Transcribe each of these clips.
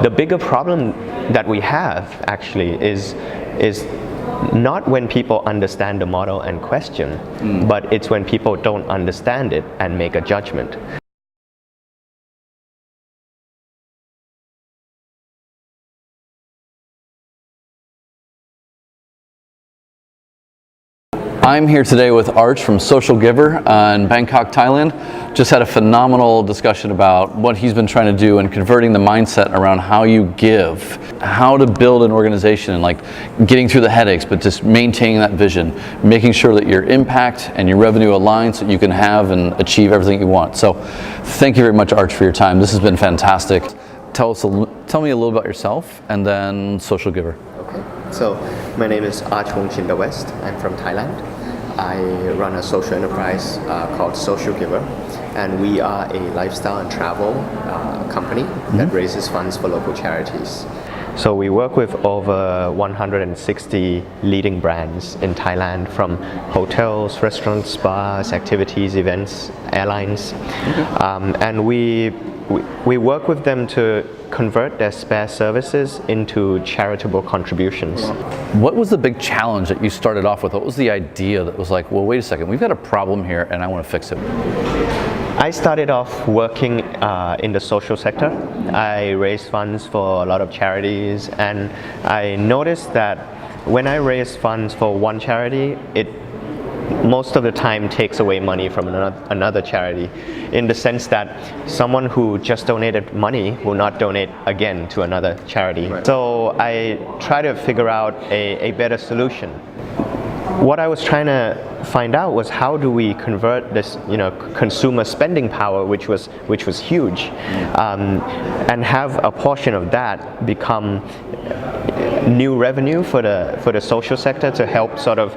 The bigger problem that we have actually is not when people understand the model and question, but it's when people don't understand it and make a judgment. I'm here today with Arch from Socialgiver in Bangkok, Thailand. Just had a phenomenal discussion about what he's been trying to do and converting the mindset around how you give, how to build an organization and like getting through the headaches, but just maintaining that vision, making sure that your impact and your revenue align so you can have and achieve everything you want. So thank you very much, Arch, for your time. This has been fantastic. Tell me a little about yourself and then Socialgiver. Okay, so my name is Arch Wongchindawest. I'm from Thailand. I run a social enterprise called Socialgiver, and we are a lifestyle and travel company that raises funds for local charities. So we work with over 160 leading brands in Thailand, from hotels, restaurants, spas, activities, events, airlines, and we work with them to convert their spare services into charitable contributions. What was the big challenge that you started off with? What was the idea that was like, well, wait a second, we've got a problem here and I want to fix it? I started off working in the social sector. I raised funds for a lot of charities, and I noticed that when I raise funds for one charity, it most of the time takes away money from another charity, in the sense that someone who just donated money will not donate again to another charity. Right. So I try to figure out a better solution. What I was trying to find out was, how do we convert this, consumer spending power, which was huge, and have a portion of that become new revenue for the social sector, to help sort of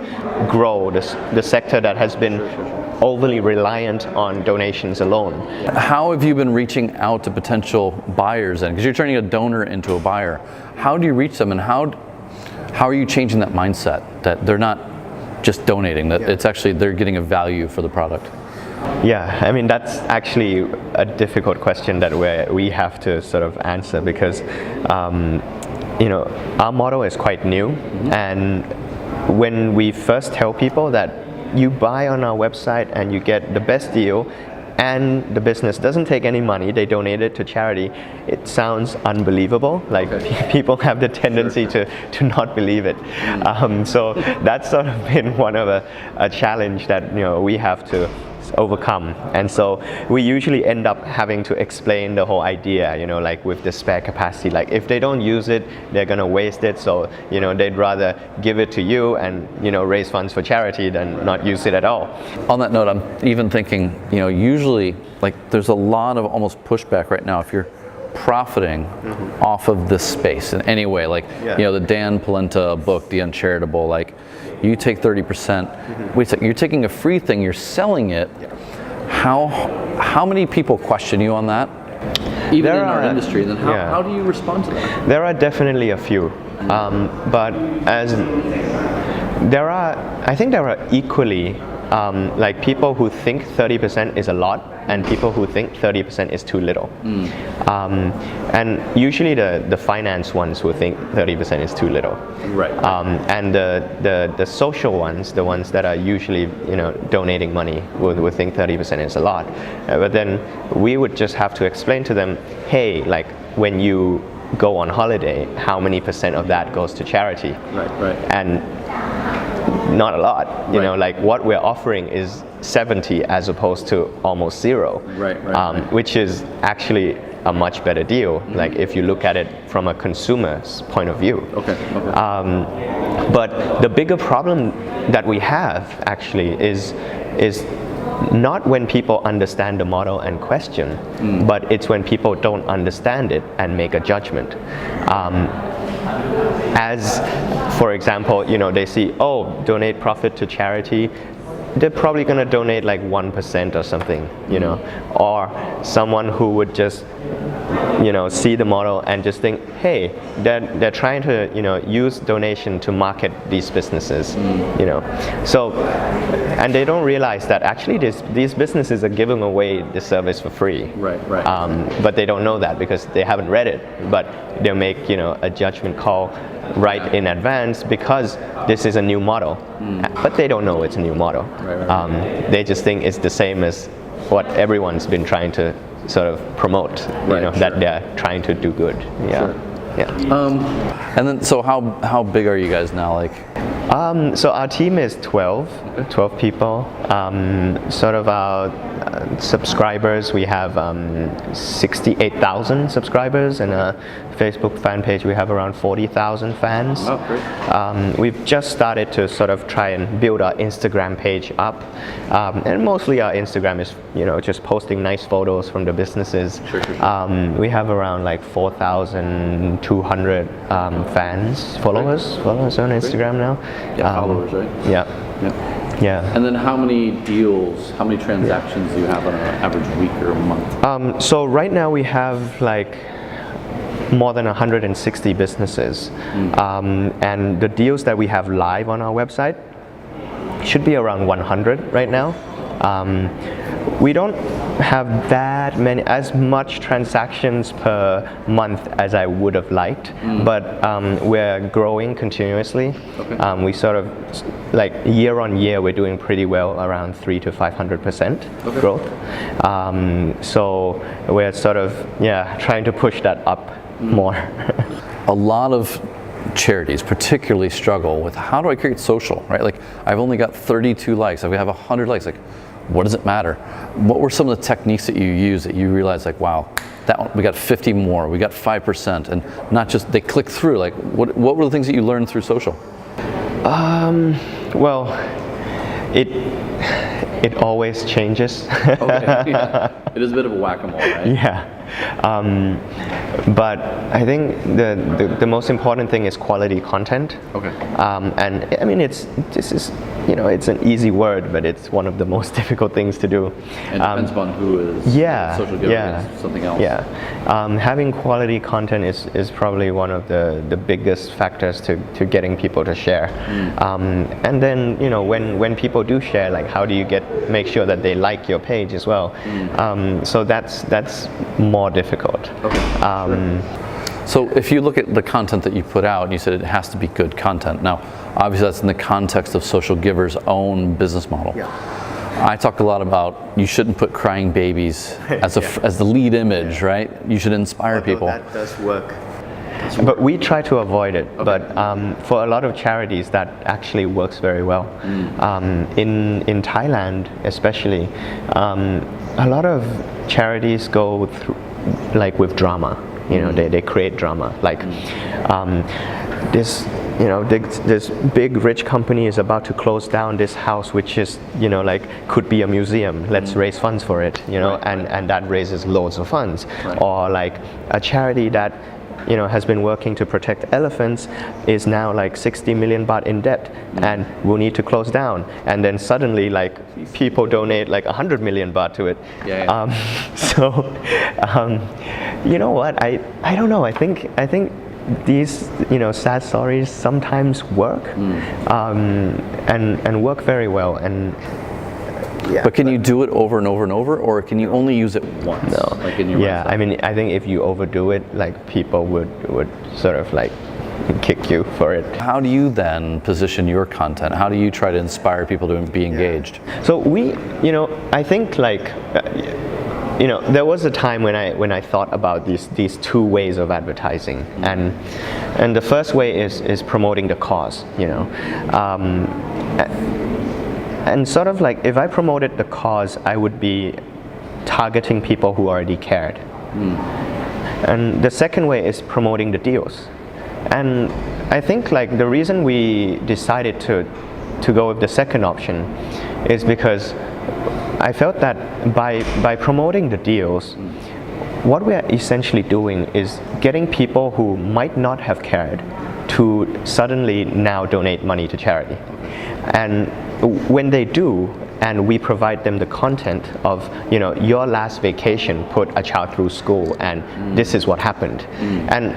grow the sector that has been overly reliant on donations alone. How have you been reaching out to potential buyers then? Because you're turning a donor into a buyer. How do you reach them, and how are you changing that mindset that they're not just donating, that it's actually they're getting a value for the product? Yeah, I mean, that's actually a difficult question that we have to sort of answer, because our model is quite new, and when we first tell people that you buy on our website and you get the best deal, and the business doesn't take any money, they donate it to charity, it sounds unbelievable. Like, people have the tendency to not believe it. So that's sort of been one of a challenge that we have to overcome. And so we usually end up having to explain the whole idea, like with the spare capacity. Like, if they don't use it, they're gonna waste it, so they'd rather give it to you and raise funds for charity than not use it at all. On that note, I'm even thinking, usually, like, there's a lot of almost pushback right now if you're profiting off of this space in any way, like the Dan Polenta book, The Uncharitable, like, you take 30%. Wait a second, you're taking a free thing, you're selling it. How many people question you on that? Even in our industry, then how do you respond to that? There are definitely a few, but I think there are equally like people who think 30% is a lot, and people who think 30% is too little. And usually the finance ones will think 30% is too little. Right. And the social ones, the ones that are usually donating money, will think 30% is a lot. But then we would just have to explain to them, hey, like, when you go on holiday, how many percent of that goes to charity? Right. And not a lot, like, what we're offering is 70 as opposed to almost zero, which is actually a much better deal, like, if you look at it from a consumer's point of view. But the bigger problem that we have actually is not when people understand the model and question, but it's when people don't understand it and make a judgment. As, for example, they see, oh, donate profit to charity, they're probably going to donate like 1% or something, you know, or someone who would just, you know, see the model and just think, hey, they're trying to, you know, use donation to market these businesses, you know. So, and they don't realize that actually these businesses are giving away the service for free. Right. But they don't know that because they haven't read it. But they'll make, you know, a judgment call right in advance because this is a new model. But they don't know it's a new model. Right. They just think it's the same as what everyone's been trying to sort of promote, you know, that they're trying to do good. Yeah. Yeah. And then, so how big are you guys now? Like, so our team is 12 people. Sort of our subscribers, we have 68,000 subscribers, and a Facebook fan page we have around 40,000 fans. Oh, great. We've just started to sort of try and build our Instagram page up, and mostly our Instagram is, you know, just posting nice photos from the businesses. Sure. We have around like 4,200 followers on Instagram now. Yeah, followers, right? Yeah. And then how many deals, how many transactions do you have on an average week or a month? So right now we have like more than 160 businesses, and the deals that we have live on our website should be around 100 right now. We don't have as much transactions per month as I would have liked, but we're growing continuously. Okay. We sort of, like year on year, we're doing pretty well, around 300 to 500% growth. So we're sort of, trying to push that up more. A lot of charities particularly struggle with, how do I create social, right? Like, I've only got 32 likes, I have 100 likes, like, what does it matter? What were some of the techniques that you use that you realized, like, wow, that one, we got 50 more, we got 5%, and not just, they click through, like, what were the things that you learned through social? Well, it always changes. Okay, yeah. It is a bit of a whack-a-mole, right? Yeah. But I think the most important thing is quality content. Okay. And I mean, it's an easy word, but it's one of the most difficult things to do. It depends upon who is Socialgiver is something else. Yeah. Having quality content is probably one of the biggest factors to getting people to share. And then, you know, when people do share, like, how do you make sure that they like your page as well? So that's more difficult. Okay. So if you look at the content that you put out, and you said it has to be good content. Now, obviously that's in the context of Socialgiver's own business model. Yeah. I talk a lot about you shouldn't put crying babies as the lead image, right? You should inspire people. That does work. But we try to avoid it. Okay. But for a lot of charities, that actually works very well. In Thailand, especially, a lot of charities go through, like, with drama. You know, they create drama. Like, this big rich company is about to close down this house, which is, you know, like, could be a museum. Let's raise funds for it. You know, and that raises loads of funds. Right. Or like a charity that, you know, has been working to protect elephants is now like 60 million baht in debt and will need to close down, and then suddenly, like, people donate like 100 million baht to it. You know what, I don't know, I think these, you know, sad stories sometimes work, and work very well. And but can you do it over and over and over, or can you only use it once? No. Like in your website? I mean, I think if you overdo it, like, people would sort of like kick you for it. How do you then position your content? How do you try to inspire people to be engaged? So we, you know, I think, like, you know, there was a time when I thought about these two ways of advertising, and the first way is promoting the cause, you know. And sort of like, if I promoted the cause, I would be targeting people who already cared. And the second way is promoting the deals. And I think, like, the reason we decided to go with the second option is because I felt that by promoting the deals, what we are essentially doing is getting people who might not have cared to suddenly now donate money to charity. And when they do, and we provide them the content of, your last vacation put a child through school, and this is what happened. And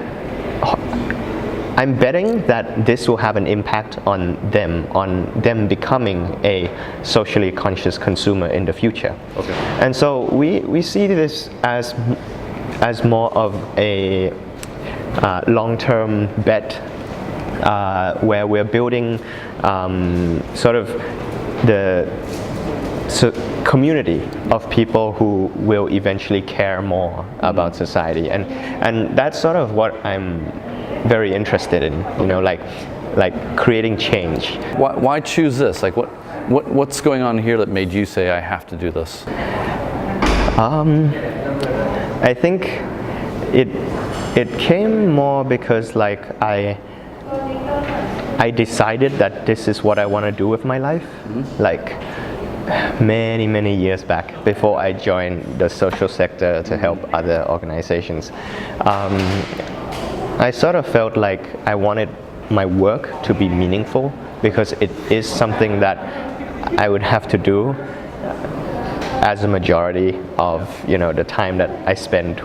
I'm betting that this will have an impact on them becoming a socially conscious consumer in the future. Okay. And so we see this as more of a long-term bet, where we're building sort of the community of people who will eventually care more about society, and that's sort of what I'm very interested in, like creating change. Why choose this? Like what's going on here that made you say I have to do this? I think it came more because I decided that this is what I want to do with my life. Like many years back, before I joined the social sector to help other organizations. I sort of felt like I wanted my work to be meaningful, because it is something that I would have to do as a majority of the time that I spend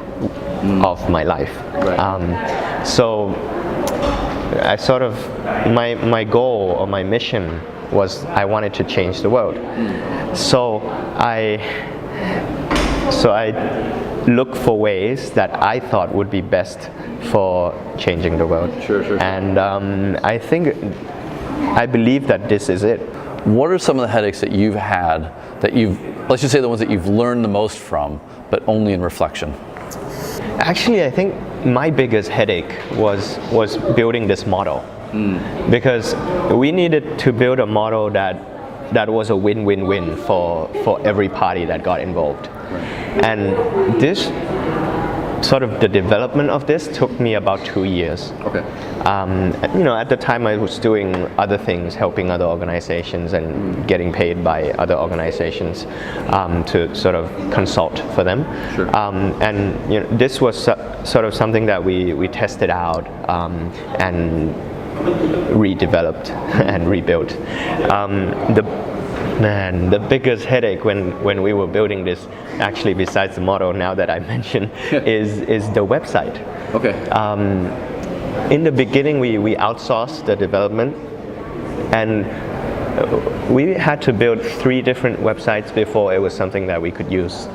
of my life. Right. So I sort of my goal or my mission was I wanted to change the world. So I look for ways that I thought would be best for changing the world. Sure. And I believe that this is it. What are some of the headaches that you've had that let's just say the ones that you've learned the most from, but only in reflection? Actually, I think my biggest headache was building this model. Because we needed to build a model that was a win-win-win for every party that got involved. Right. And this sort of the development of this took me about 2 years. Okay. At the time I was doing other things, helping other organizations and getting paid by other organizations to sort of consult for them. Sure. And this was sort of something that we tested out and redeveloped and rebuilt. The biggest headache when we were building this, actually besides the model now that I mentioned, is the website. Okay. In the beginning we outsourced the development, and we had to build 3 different websites before it was something that we could use.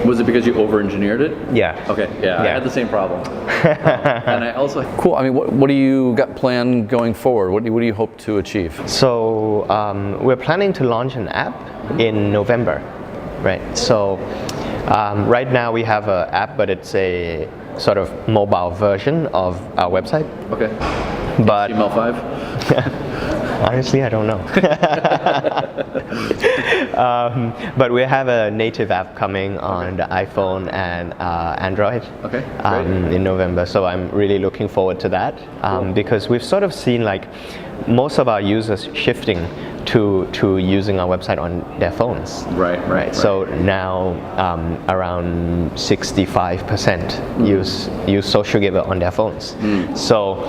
Was it because you over-engineered it? Yeah. Okay, yeah. I had the same problem. And I also... Cool, I mean, what do you got planned going forward? What do you hope to achieve? So we're planning to launch an app in November, right? So right now we have an app, but it's a sort of mobile version of our website. Okay. But HTML5? Honestly, I don't know. But we have a native app coming on the iPhone and Android in November. So I'm really looking forward to that, because we've sort of seen like most of our users shifting to using our website on their phones. Right. So now around 65% use Socialgiver on their phones. So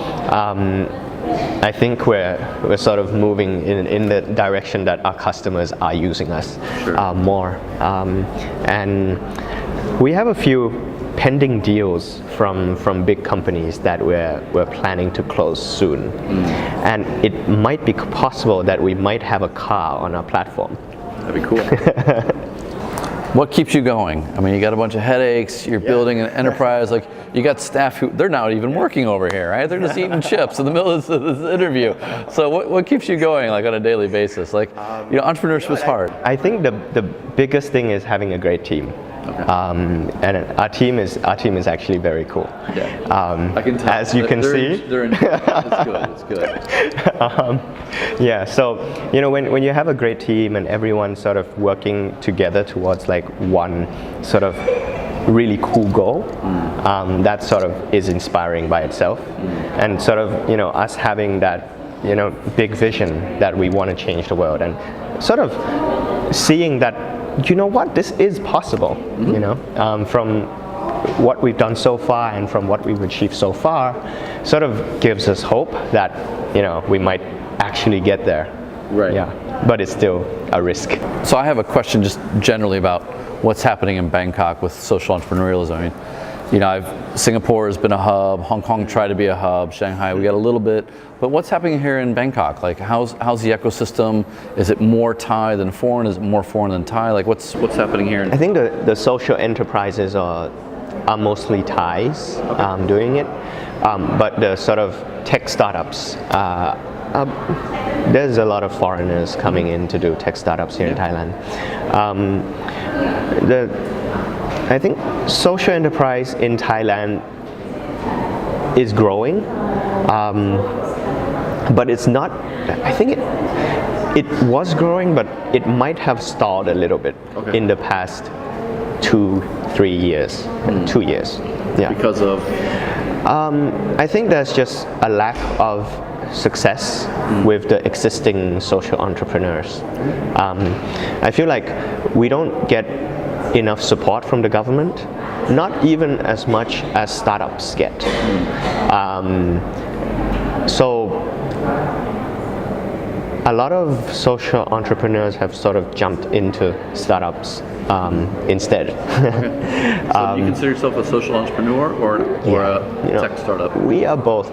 I think we're sort of moving in the direction that our customers are using us more. And we have a few pending deals from big companies that we're planning to close soon. And it might be possible that we might have a car on our platform. That'd be cool. What keeps you going? I mean, you got a bunch of headaches, you're building an enterprise, like you got staff who, they're not even working over here, right? They're just eating chips in the middle of this interview. So what keeps you going like on a daily basis? Like, entrepreneurship is hard. I think the biggest thing is having a great team. Okay. And our team is actually very cool. Yeah. I can tell. As you can see. It's good. Yeah. So when you have a great team and everyone sort of working together towards like one sort of really cool goal, that sort of is inspiring by itself. And sort of us having that big vision that we want to change the world, and sort of seeing that this is possible. From what we've done so far and from what we've achieved so far, sort of gives us hope that we might actually get there. Right. Yeah. but it's still a risk. So I have a question just generally about what's happening in Bangkok with social entrepreneurialism. I mean, Singapore has been a hub, Hong Kong tried to be a hub, Shanghai, we got a little bit, but what's happening here in Bangkok? Like, how's the ecosystem? Is it more Thai than foreign? Is it more foreign than Thai? Like, what's happening here? I think the social enterprises are mostly Thais doing it, but the sort of tech startups, there's a lot of foreigners coming in to do tech startups here in Thailand. I think social enterprise in Thailand is growing, but it's not, I think it was growing, but it might have stalled a little bit in the past 2-3 years, 2 years. Yeah. Because of? I think there's just a lack of success with the existing social entrepreneurs. I feel like we don't get enough support from the government, not even as much as startups get. So a lot of social entrepreneurs have sort of jumped into startups instead. So do you consider yourself a social entrepreneur or a tech startup? We are both.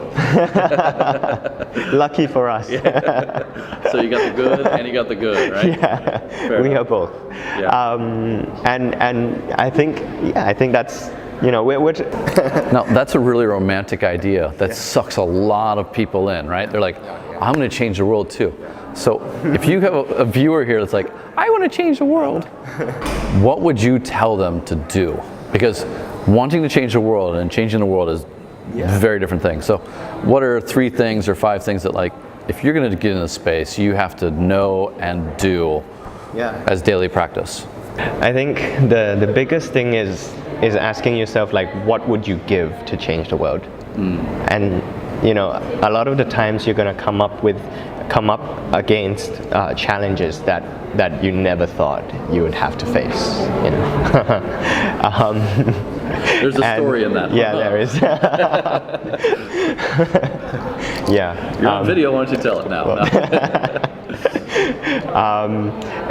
Lucky for us. So you got the good and you got the good, right? Yeah, we are both. Yeah. And I think that's, we're Now, that's a really romantic idea that sucks a lot of people in, right? They're like, I'm going to change the world too. So if you have a viewer here that's like, I want to change the world, what would you tell them to do? Because wanting to change the world and changing the world is very different things. So what are 3 things or 5 things that, like, if you're going to get in a space, you have to know and do as daily practice? I think the biggest thing is asking yourself, like, what would you give to change the world? And a lot of the times you're going to come up against challenges that you never thought you would have to face. There's a story in that. Yeah, there is. Yeah. You're on video. Why don't you tell it now?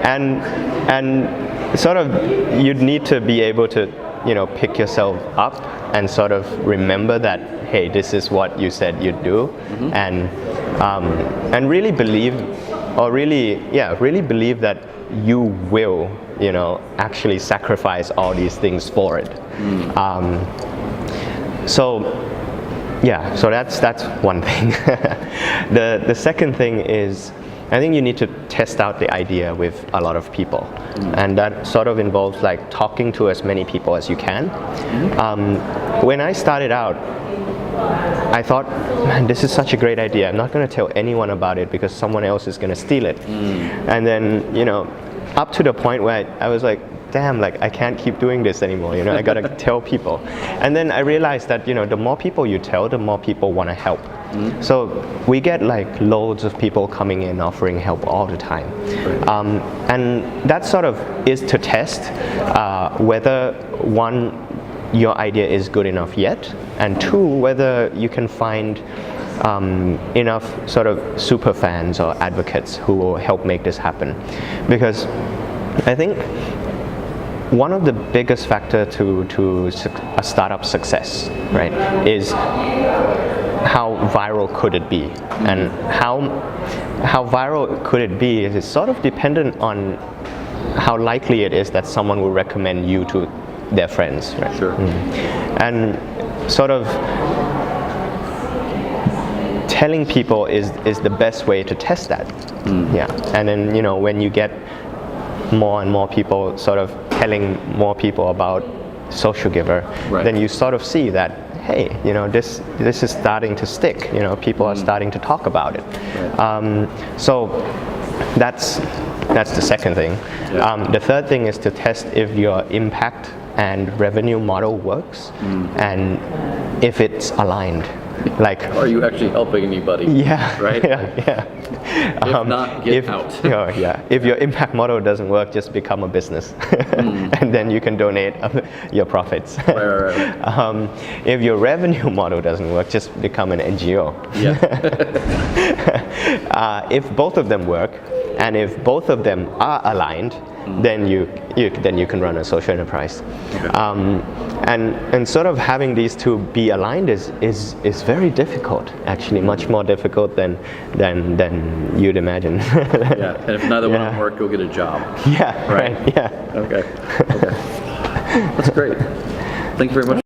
And sort of you'd need to be able to pick yourself up and sort of remember that, hey, this is what you said you'd do, and really believe, or really believe that you will, actually sacrifice all these things for it. So that's one thing. The second thing is, I think you need to test out the idea with a lot of people, and that sort of involves like talking to as many people as you can. When I started out, I thought, man, this is such a great idea. I'm not going to tell anyone about it because someone else is going to steal it. And then, up to the point where I was like, damn, like I can't keep doing this anymore. I got to tell people. And then I realized that, the more people you tell, the more people want to help. So we get like loads of people coming in offering help all the time. And that sort of is to test whether, one, your idea is good enough yet, and 2, whether you can find enough sort of super fans or advocates who will help make this happen. Because I think one of the biggest factors to a startup success, right, is how viral could it be, and how viral could it be is sort of dependent on how likely it is that someone will recommend you to their friends, right? Sure. And sort of telling people is the best way to test that. Yeah. And then when you get more and more people sort of telling more people about Socialgiver, then you sort of see that, hey, this is starting to stick. People are starting to talk about it. So that's the second thing. The third thing is to test if your impact and revenue model works, and if it's aligned. Like, are you actually helping anybody? Yeah. Right? Yeah. If not, get out. If your impact model doesn't work, just become a business, and then you can donate your profits. Right. If your revenue model doesn't work, just become an NGO. Yeah. If both of them work, And if both of them are aligned, then you can run a social enterprise. Okay. And sort of having these two be aligned is very difficult, actually, much more difficult than you'd imagine. Yeah, and if neither one of them work, go get a job. Yeah, right. Yeah. Okay. That's great. Thank you very much.